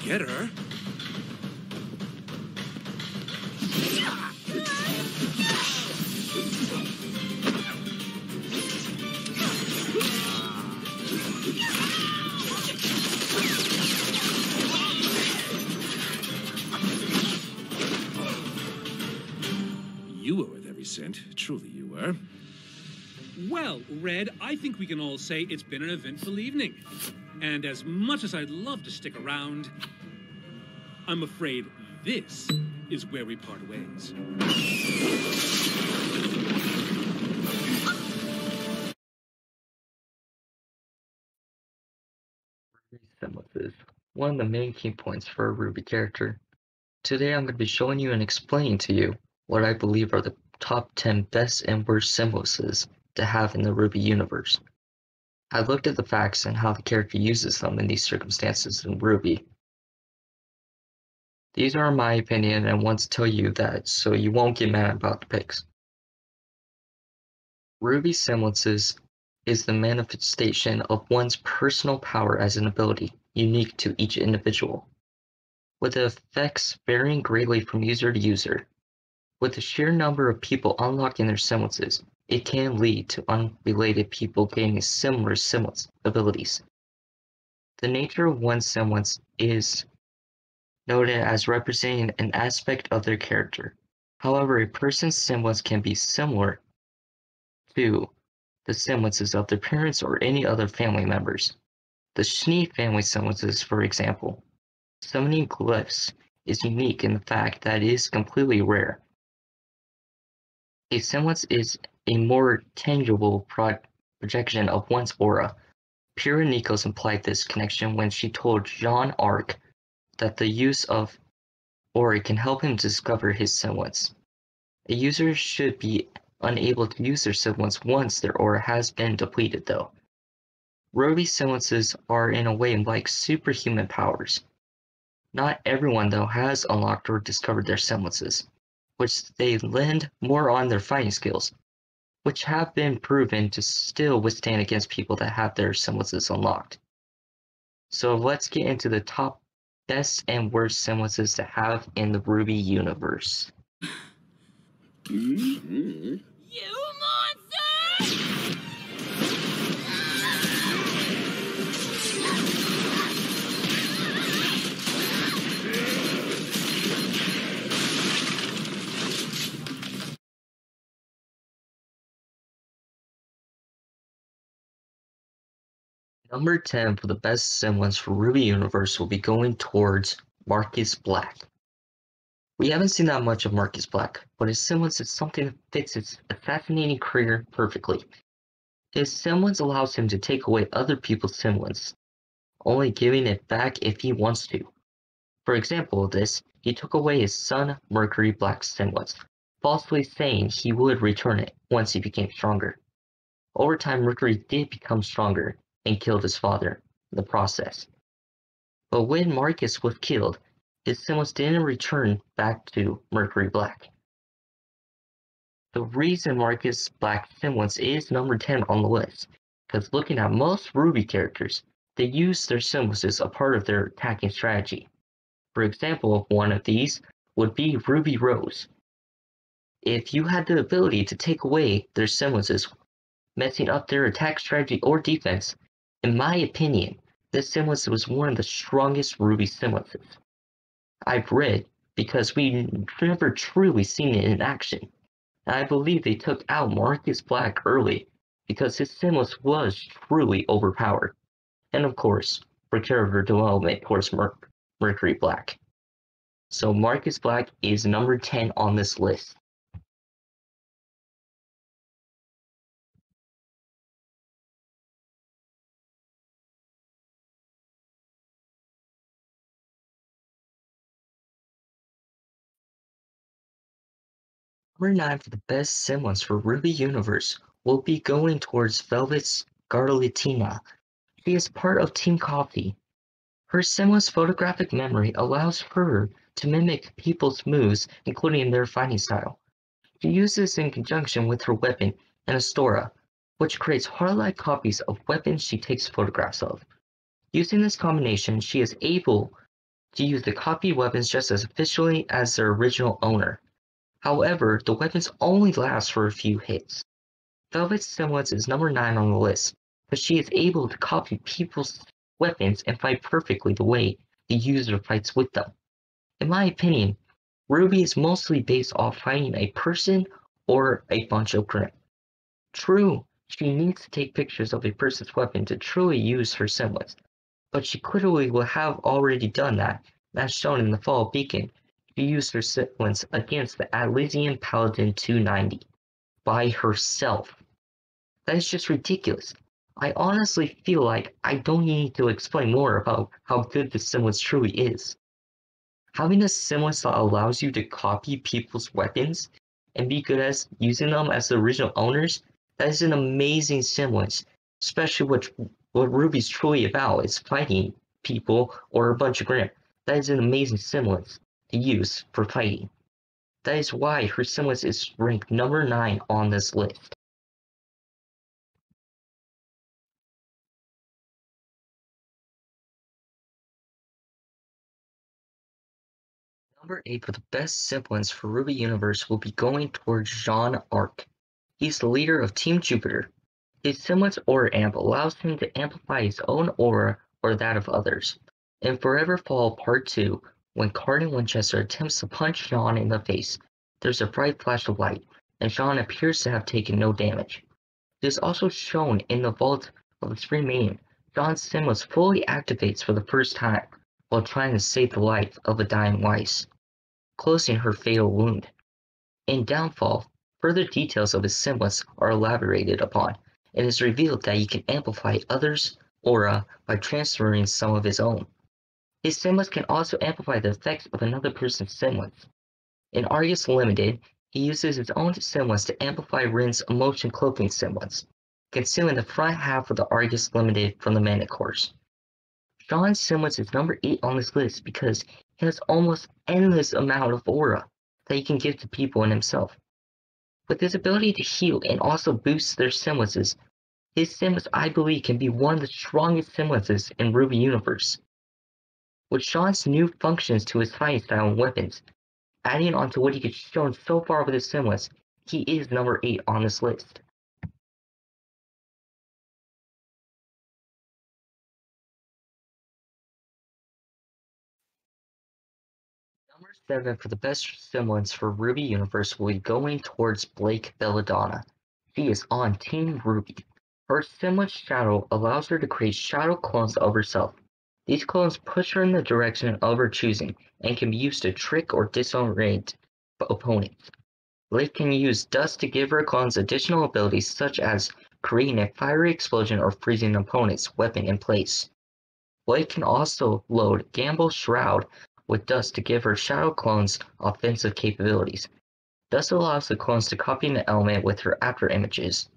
get her. You were worth every cent. Truly you were. Well, Red, I think we can all say it's been an eventful evening. And as much as I'd love to stick around, I'm afraid this is where we part ways. Semblances, one of the main key points for a RWBY character. Today I'm going to be showing you and explaining to you what I believe are the top 10 best and worst semblances to have in the RWBY universe. I looked at the facts and how the character uses them in these circumstances in RWBY. These are my opinion and I want to tell you that so you won't get mad about the picks. RWBY semblances is the manifestation of one's personal power as an ability, unique to each individual, with the effects varying greatly from user to user. With the sheer number of people unlocking their semblances, it can lead to unrelated people gaining similar semblance abilities. The nature of one's semblance is noted as representing an aspect of their character. However, a person's semblance can be similar to the semblances of their parents or any other family members. The Schnee family semblances, for example. Summoning glyphs is unique in the fact that it is completely rare. A semblance is a more tangible projection of one's aura. Piranekos implied this connection when she told Jean Arc that the use of aura can help him discover his semblance. A user should be unable to use their semblance once their aura has been depleted, though. RWBY semblances are in a way like superhuman powers. Not everyone, though, has unlocked or discovered their semblances, which they lend more on their fighting skills, which have been proven to still withstand against people that have their semblances unlocked. So let's get into the top best and worst semblances to have in the RWBY universe. You monster! Number 10 for the best semblance for RWBY universe will be going towards Marcus Black. We haven't seen that much of Marcus Black, but his semblance is something that fits his assassinating career perfectly. His semblance allows him to take away other people's semblance, only giving it back if he wants to. For example of this, he took away his son Mercury Black's semblance, falsely saying he would return it once he became stronger. Over time, Mercury did become stronger and killed his father in the process. But when Marcus was killed, his semblance didn't return back to Mercury Black. The reason Marcus Black's semblance is number 10 on the list, because looking at most RWBY characters, they use their semblances as a part of their attacking strategy. For example, one of these would be Ruby Rose. If you had the ability to take away their semblances, messing up their attack strategy or defense, in my opinion, this semblance was one of the strongest RWBY semblances I've read, because we never truly seen it in action. And I believe they took out Marcus Black early because his semblance was truly overpowered. And of course, for character development towards Mercury Black. So Marcus Black is number 10 on this list. Number 9 for the best semblance for RWBY universe will be going towards Velvet's Garlitina. She is part of Team Coffee. Her semblance photographic memory allows her to mimic people's moves, including their fighting style. She uses this in conjunction with her weapon, Anastora, which creates heart-like copies of weapons she takes photographs of. Using this combination, she is able to use the copied weapons just as efficiently as their original owner. However, the weapons only last for a few hits. Velvet's semblance is number 9 on the list, but she is able to copy people's weapons and fight perfectly the way the user fights with them. In my opinion, RWBY is mostly based off fighting a person or a bunch of Grimm. True, she needs to take pictures of a person's weapon to truly use her semblance, but she clearly will have already done that, as shown in the Fall Beacon. She used her semblance against the Atlassian Paladin 290 by herself. That is just ridiculous. I honestly feel like I don't need to explain more about how good this semblance truly is. Having a semblance that allows you to copy people's weapons and be good at using them as the original owners, that is an amazing semblance, especially what RWBY's truly about is fighting people or a bunch of Grimm. That is an amazing semblance to use for fighting. That is why her semblance is ranked number 9 on this list. Number 8 for the best semblance for RWBY Universe will be going towards Jean Arc. He's the leader of Team Jupiter. His semblance aura amp allows him to amplify his own aura or that of others. In Forever Fall Part 2, when Cardin Winchester attempts to punch Jean in the face, there's a bright flash of light, and Jean appears to have taken no damage. It is also shown in the vault of the Spring Maiden. Jean's semblance fully activates for the first time while trying to save the life of a dying Weiss, closing her fatal wound. In Downfall, further details of his semblance are elaborated upon. It is revealed that he can amplify others' aura by transferring some of his own. His semblance can also amplify the effects of another person's semblance. In Argus Limited, he uses his own semblance to amplify Rin's emotion cloaking semblance, concealing the front half of the Argus Limited from the Manticores. Jean's semblance is number 8 on this list because he has almost endless amount of aura that he can give to people and himself. With his ability to heal and also boost their semblances, his semblance I believe can be one of the strongest semblances in RWBY Universe. With Jean's new functions to his fighting style and weapons, adding on to what he has shown so far with his semblance, he is number 8 on this list. Number 7 for the best semblance for RWBY Universe will be going towards Blake Belladonna. She is on Team RWBY. Her semblance shadow allows her to create shadow clones of herself. These clones push her in the direction of her choosing and can be used to trick or disorient opponents. Blake can use dust to give her clones additional abilities such as creating a fiery explosion or freezing an opponent's weapon in place. Blake can also load Gamble Shroud with dust to give her shadow clones offensive capabilities. Dust allows the clones to copy an element with her after images,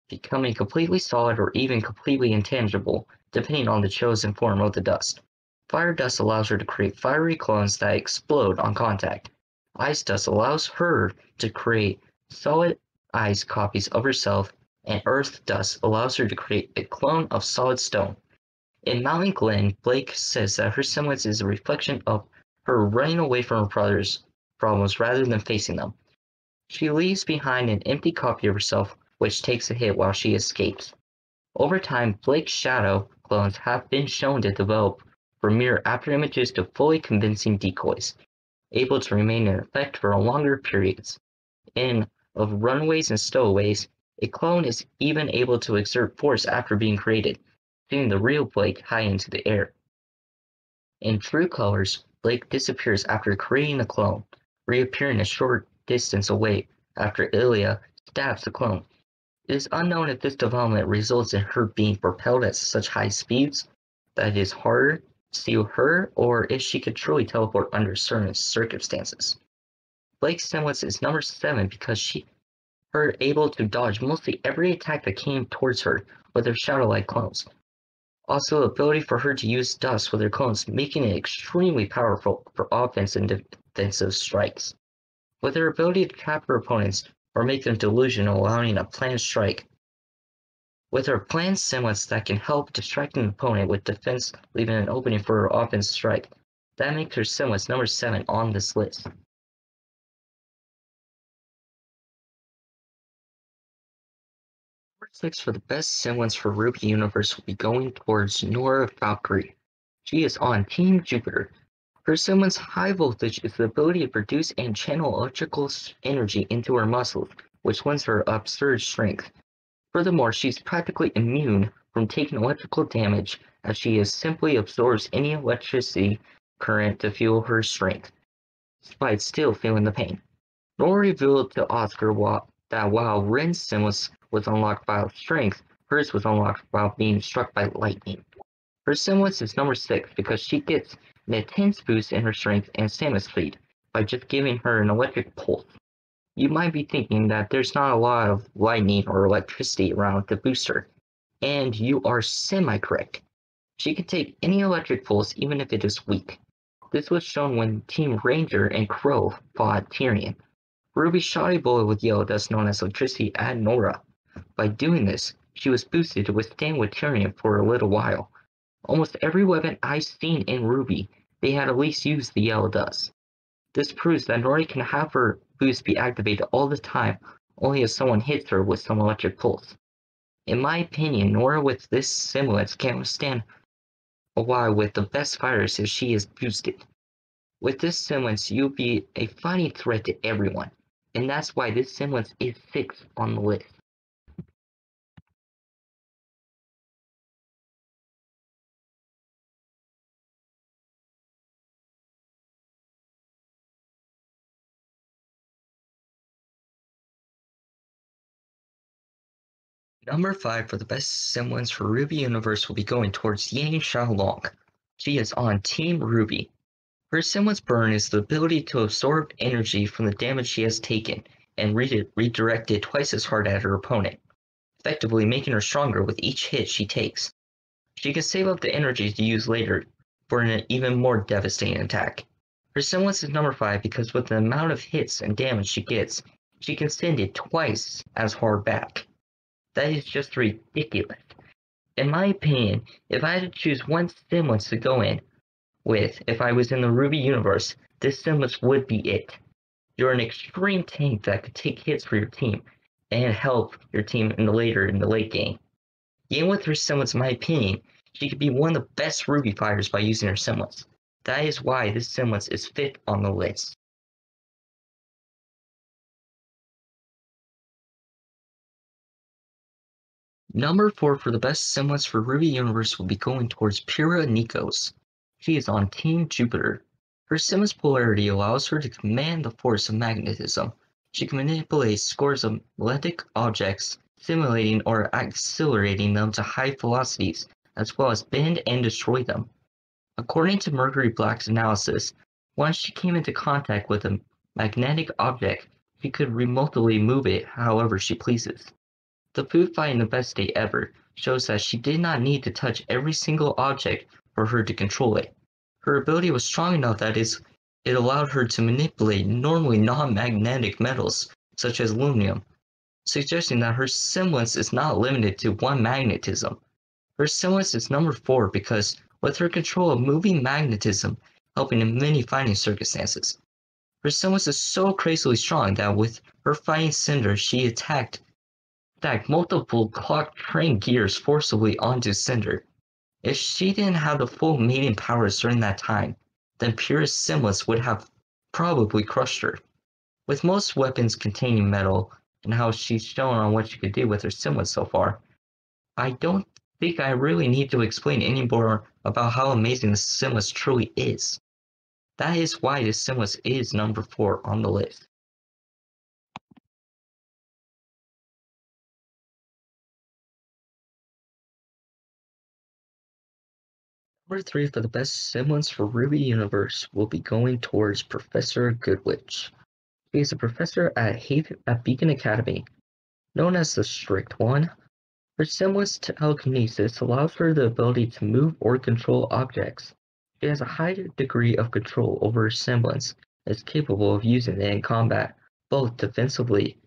becoming completely solid or even completely intangible, depending on the chosen form of the dust. Fire dust allows her to create fiery clones that explode on contact. Ice dust allows her to create solid ice copies of herself, and earth dust allows her to create a clone of solid stone. In Mountain Glen, Blake says that her semblance is a reflection of her running away from her brother's problems rather than facing them. She leaves behind an empty copy of herself, which takes a hit while she escapes. Over time, Blake's shadow clones have been shown to develop from mere afterimages to fully convincing decoys, able to remain in effect for longer periods. In Of Runaways and Stowaways, a clone is even able to exert force after being created, sending the real Blake high into the air. In True Colors, Blake disappears after creating a clone, reappearing a short distance away after Ilya stabs the clone. It is unknown if this development results in her being propelled at such high speeds that it is harder to steal her, or if she could truly teleport under certain circumstances. Blake's semblance is number 7 because she able to dodge mostly every attack that came towards her with her shadow-like clones. Also, the ability for her to use dust with her clones, making it extremely powerful for offensive and defensive strikes. With her ability to trap her opponents or make them delusional, allowing a planned strike. With her planned semblance that can help distract an opponent with defense, leaving an opening for her offensive strike. That makes her semblance number 7 on this list. Number 6 for the best semblance for RWBY Universe will be going towards Nora Valkyrie. She is on Team Jupiter. Her semblance high voltage is the ability to produce and channel electrical energy into her muscles, which lends her absurd strength. Furthermore, she's practically immune from taking electrical damage, as she simply absorbs any electricity current to fuel her strength, despite still feeling the pain. Nora revealed to Oscar that while Ren's semblance was unlocked by strength, hers was unlocked while being struck by lightning. Her semblance is number 6 because she gets an intense boost in her strength and stamina speed by just giving her an electric pulse. You might be thinking that there's not a lot of lightning or electricity around to boost her, and you are semi-correct. She can take any electric pulse even if it is weak. This was shown when Team Ranger and Crow fought Tyrion. RWBY shot a bullet with yellow dust known as electricity at Nora. By doing this, she was boosted to withstand with Tyrion for a little while. Almost every weapon I've seen in RWBY, they had at least used the yellow dust. This proves that Nora can have her boost be activated all the time, only if someone hits her with some electric pulse. In my opinion, Nora with this semblance can withstand a while with the best fighters if she is boosted. With this semblance, you'll be a fighting threat to everyone, and that's why this semblance is 6 on the list. Number 5 for the best semblance for RWBY Universe will be going towards Yang Xiaolong. She is on Team RWBY. Her semblance burn is the ability to absorb energy from the damage she has taken and redirect it twice as hard at her opponent, effectively making her stronger with each hit she takes. She can save up the energy to use later for an even more devastating attack. Her semblance is number 5 because with the amount of hits and damage she gets, she can send it twice as hard back. That is just ridiculous. In my opinion, if I had to choose one semblance to go in with if I was in the RWBY universe, this semblance would be it. You're an extreme tank that could take hits for your team and help your team in the late game. Even with her semblance, in my opinion, she could be one of the best RWBY fighters by using her semblance. That is why this semblance is 5th on the list. Number 4 for the best semblance for RWBY Universe will be going towards Piranekos. She is on Team Jupiter. Her semblance polarity allows her to command the force of magnetism. She can manipulate scores of magnetic objects, simulating or accelerating them to high velocities, as well as bend and destroy them. According to Mercury Black's analysis, once she came into contact with a magnetic object, she could remotely move it however she pleases. The food fight in the best day ever shows that she did not need to touch every single object for her to control it. Her ability was strong enough that it allowed her to manipulate normally non-magnetic metals, such as aluminum, suggesting that her semblance is not limited to one magnetism. Her semblance is number 4 because with her control of moving magnetism, helping in many fighting circumstances. Her semblance is so crazily strong that with her fighting Cinder, she attacked multiple clock train gears forcibly onto Cinder. If she didn't have the full mating powers during that time, then pure semblance would have probably crushed her. With most weapons containing metal, and how she's shown on what she could do with her semblance so far, I don't think I really need to explain any more about how amazing this semblance truly is. That is why this semblance is number 4 on the list. Number 3 for the best semblance for RWBY Universe will be going towards Professor Goodwitch. She is a professor at Beacon Academy. Known as the Strict One, her semblance to telekinesis allows her the ability to move or control objects. She has a high degree of control over her semblance and is capable of using it in combat, both defensively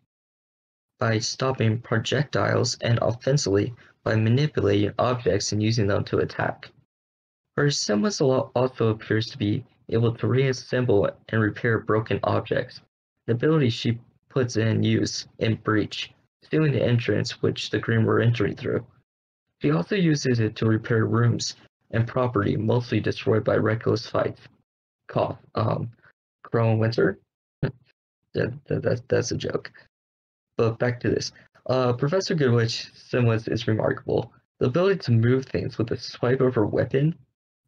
by stopping projectiles and offensively by manipulating objects and using them to attack. Her semblance also appears to be able to reassemble and repair broken objects, an ability she puts in use in Breach, sealing the entrance which the Grimm were entering through. She also uses it to repair rooms and property mostly destroyed by reckless fights. Cough. Crow and Winter? That's a joke. But back to this. Professor Goodwitch's semblance is remarkable. The ability to move things with a swipe of her weapon.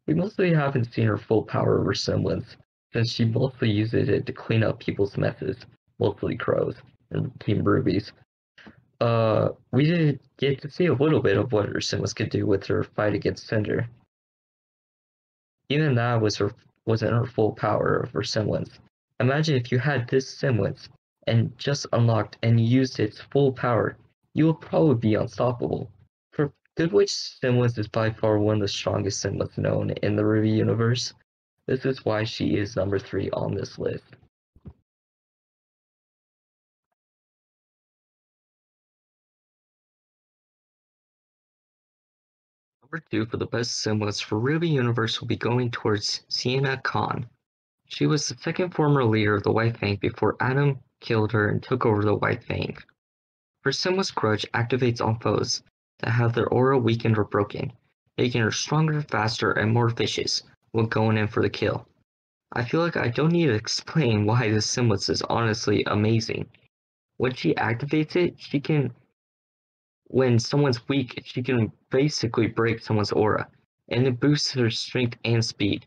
We mostly haven't seen her full power of her semblance, since she mostly uses it to clean up people's messes, mostly crows and Team RWBY's. We did get to see a little bit of what her semblance could do with her fight against Cinder. Even that wasn't her full power of her semblance. Imagine if you had this semblance and just unlocked and used its full power, you would probably be unstoppable. For Goodwitch's semblance is by far one of the strongest semblance known in the RWBY universe. This is why she is number 3 on this list. Number 2 for the best semblance for RWBY universe will be going towards Sienna Khan. She was the second former leader of the White Fang before Adam killed her and took over the White Fang. Her semblance grudge activates on foes that have their aura weakened or broken, making her stronger, faster, and more vicious when going in for the kill. I feel like I don't need to explain why this semblance is honestly amazing. When she activates it, when someone's weak, she can basically break someone's aura, and it boosts her strength and speed.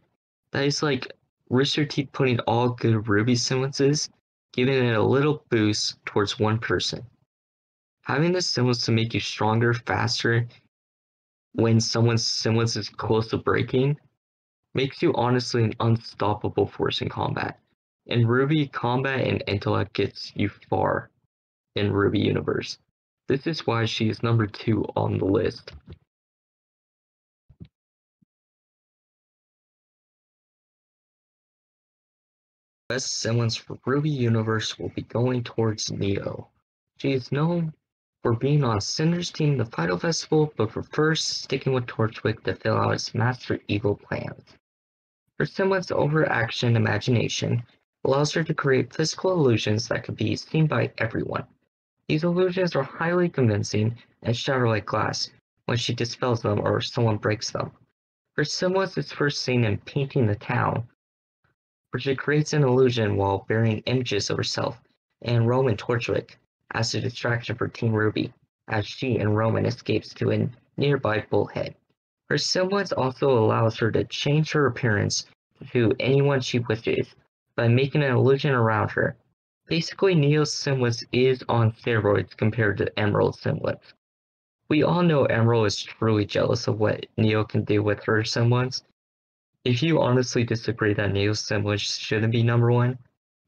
That is like Rooster Teeth putting all good RWBY semblances, giving it a little boost towards one person. Having this semblance to make you stronger, faster, when someone's semblance is close to breaking, makes you honestly an unstoppable force in combat. In RWBY, combat and intellect gets you far in RWBY universe. This is why she is number 2 on the list. Best semblance for RWBY universe will be going towards Neo. She is known for being on Cinder's team in the Final Festival, but for first sticking with Torchwick to fill out his Master Evil plans. Her semblance over action imagination allows her to create physical illusions that can be seen by everyone. These illusions are highly convincing and shatter like glass when she dispels them or someone breaks them. Her semblance is first seen in Painting the Town, where she creates an illusion while burying images of herself and Roman Torchwick as a distraction for Team RWBY, as she and Roman escapes to a nearby bullhead. Her semblance also allows her to change her appearance to anyone she wishes by making an illusion around her. Basically, Neo's semblance is on steroids compared to Emerald's semblance. We all know Emerald is truly jealous of what Neo can do with her semblance. If you honestly disagree that Neo's semblance shouldn't be number 1,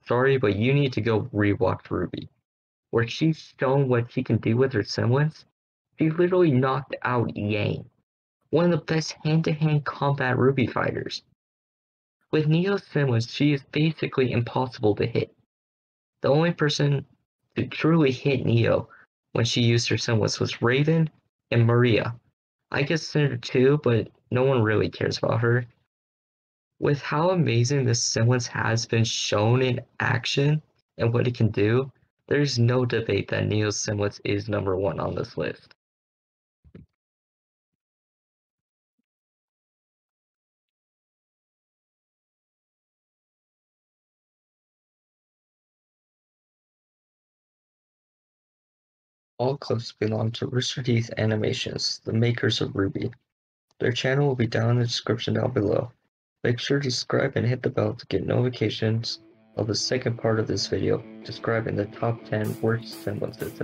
sorry, but you need to go rewatch RWBY, where she's shown what she can do with her semblance. She literally knocked out Yang, one of the best hand-to-hand combat RWBY fighters. With Neo's semblance, she is basically impossible to hit. The only person to truly hit Neo when she used her semblance was Raven and Maria. I guess Cinder too, but no one really cares about her. With how amazing this semblance has been shown in action and what it can do, there's no debate that Neo's semblance is number 1 on this list. All clips belong to Rooster Teeth Animations, the makers of RWBY. Their channel will be down in the description down below. Make sure to subscribe and hit the bell to get notifications of the second part of this video, describing the top 10 worst semblances.